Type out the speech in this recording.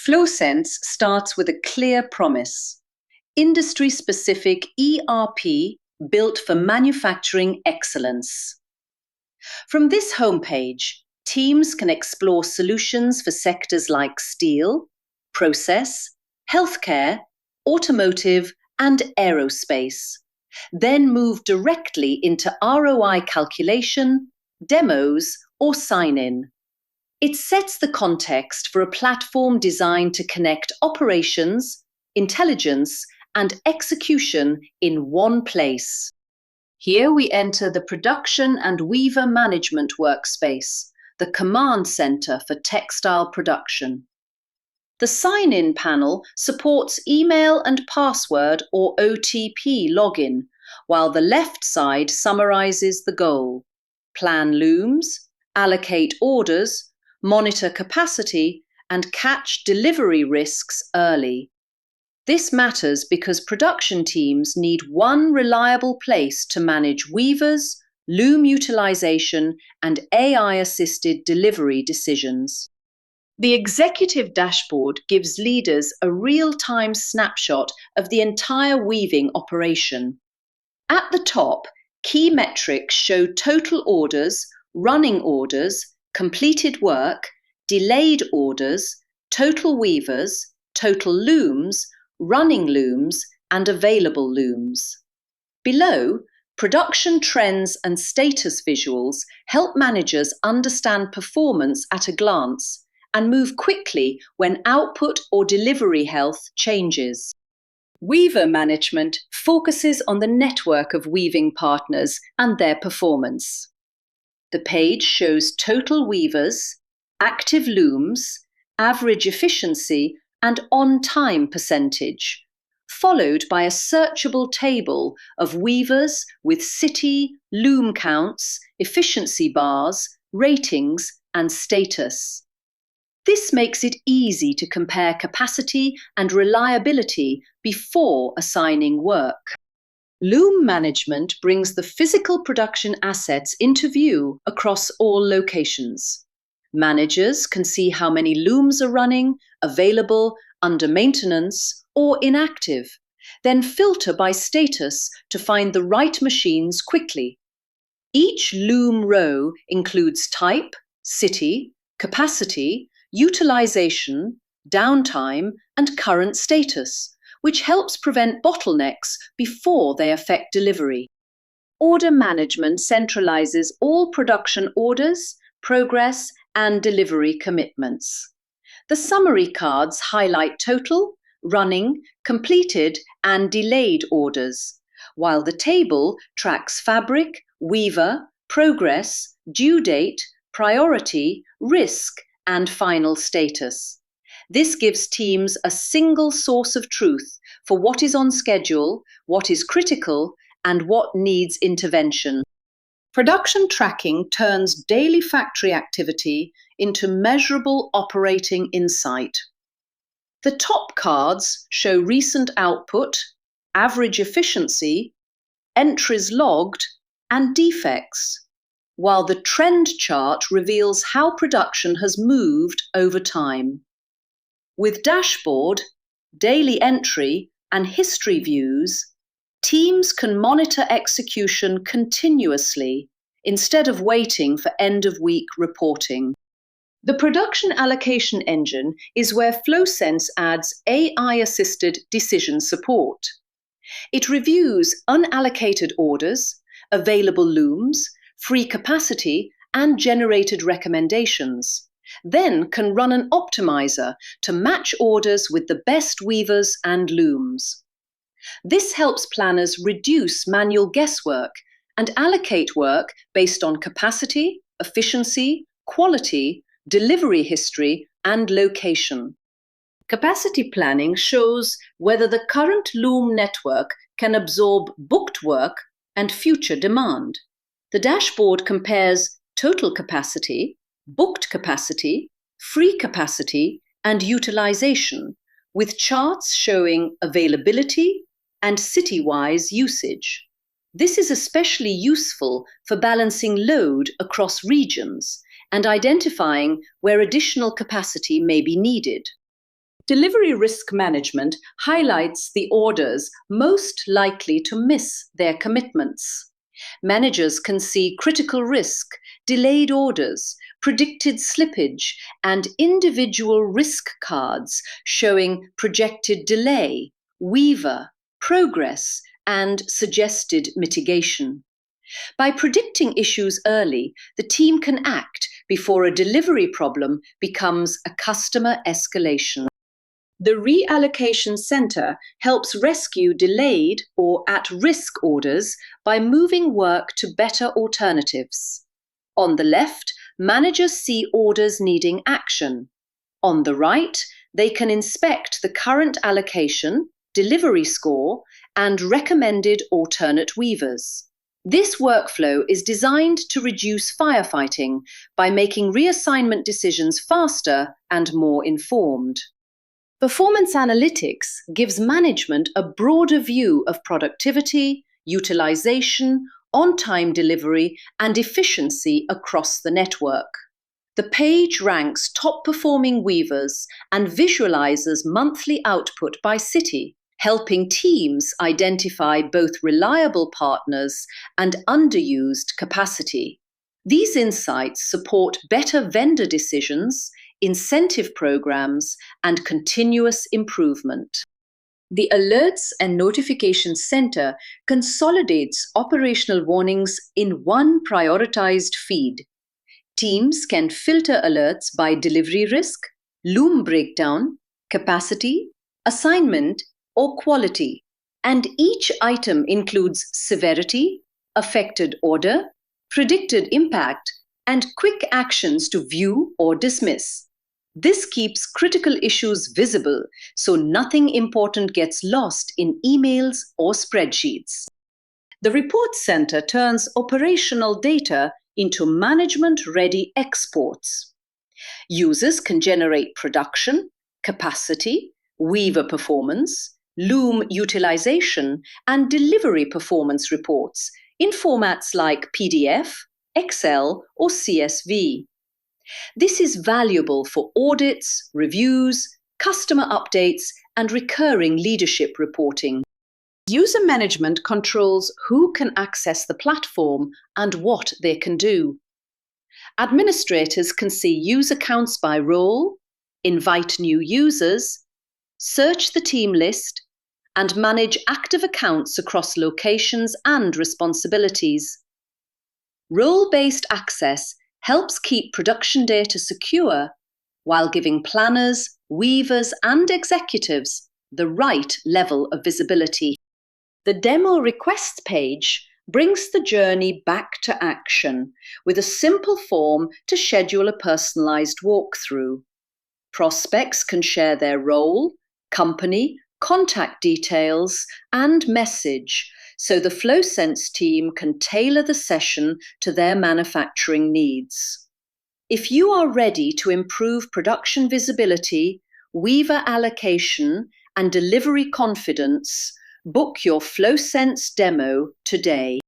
FlowSense starts with a clear promise: industry-specific ERP built for manufacturing excellence. From this homepage, teams can explore solutions for sectors like steel, process, healthcare, automotive, and aerospace, then move directly into ROI calculation, demos, or sign-in. It sets the context for a platform designed to connect operations, intelligence, and execution in one place. Here we enter the Production and Weaver Management Workspace, the command center for textile production. The sign-in panel supports email and password or OTP login, while the left side summarizes the goal: plan looms, allocate orders, monitor capacity, and catch delivery risks early. This matters because production teams need one reliable place to manage weavers, loom utilization, and AI-assisted delivery decisions. The executive dashboard gives leaders a real-time snapshot of the entire weaving operation. At the top, key metrics show total orders, running orders, completed work, delayed orders, total weavers, total looms, running looms, and available looms. Below, production trends and status visuals help managers understand performance at a glance and move quickly when output or delivery health changes. Weaver management focuses on the network of weaving partners and their performance. The page shows total weavers, active looms, average efficiency, and on-time percentage, followed by a searchable table of weavers with city, loom counts, efficiency bars, ratings, and status. This makes it easy to compare capacity and reliability before assigning work. Loom management brings the physical production assets into view across all locations. Managers can see how many looms are running, available, under maintenance, or inactive, then filter by status to find the right machines quickly. Each loom row includes type, city, capacity, utilization, downtime, and current status, which helps prevent bottlenecks before they affect delivery. Order management centralizes all production orders, progress, and delivery commitments. The summary cards highlight total, running, completed, and delayed orders, while the table tracks fabric, weaver, progress, due date, priority, risk, and final status. This gives teams a single source of truth for what is on schedule, what is critical, and what needs intervention. Production tracking turns daily factory activity into measurable operating insight. The top cards show recent output, average efficiency, entries logged, and defects, while the trend chart reveals how production has moved over time. With dashboard, daily entry, and history views, teams can monitor execution continuously instead of waiting for end-of-week reporting. The production allocation engine is where FlowSense adds AI-assisted decision support. It reviews unallocated orders, available looms, free capacity, and generated recommendations, then can run an optimizer to match orders with the best weavers and looms. This helps planners reduce manual guesswork and allocate work based on capacity, efficiency, quality, delivery history, and location. Capacity planning shows whether the current loom network can absorb booked work and future demand. The dashboard compares total capacity, booked capacity, free capacity, and utilization, with charts showing availability and city-wise usage. This is especially useful for balancing load across regions and identifying where additional capacity may be needed. Delivery risk management highlights the orders most likely to miss their commitments. Managers can see critical risk, delayed orders, predicted slippage, and individual risk cards showing projected delay, weaver, progress, and suggested mitigation. By predicting issues early, the team can act before a delivery problem becomes a customer escalation. The Reallocation Center helps rescue delayed or at-risk orders by moving work to better alternatives. On the left, managers see orders needing action. On the right, they can inspect the current allocation, delivery score, and recommended alternate weavers. This workflow is designed to reduce firefighting by making reassignment decisions faster and more informed. Performance analytics gives management a broader view of productivity, utilization, on-time delivery, and efficiency across the network. The page ranks top-performing weavers and visualizes monthly output by city, helping teams identify both reliable partners and underused capacity. These insights support better vendor decisions, incentive programs, and continuous improvement. The Alerts and Notification Center consolidates operational warnings in one prioritized feed. Teams can filter alerts by delivery risk, loom breakdown, capacity, assignment, or quality, and each item includes severity, affected order, predicted impact, and quick actions to view or dismiss. This keeps critical issues visible so nothing important gets lost in emails or spreadsheets. The Report Center turns operational data into management-ready exports. Users can generate production, capacity, weaver performance, loom utilization, and delivery performance reports in formats like PDF, Excel, or CSV. This is valuable for audits, reviews, customer updates, and recurring leadership reporting. User management controls who can access the platform and what they can do. Administrators can see user counts by role, invite new users, search the team list, and manage active accounts across locations and responsibilities. Role-based access helps keep production data secure while giving planners, weavers, and executives the right level of visibility. The Demo Requests page brings the journey back to action with a simple form to schedule a personalized walkthrough. Prospects can share their role, company, contact details, and message, so the FlowSense team can tailor the session to their manufacturing needs. If you are ready to improve production visibility, weaver allocation, and delivery confidence, book your FlowSense demo today.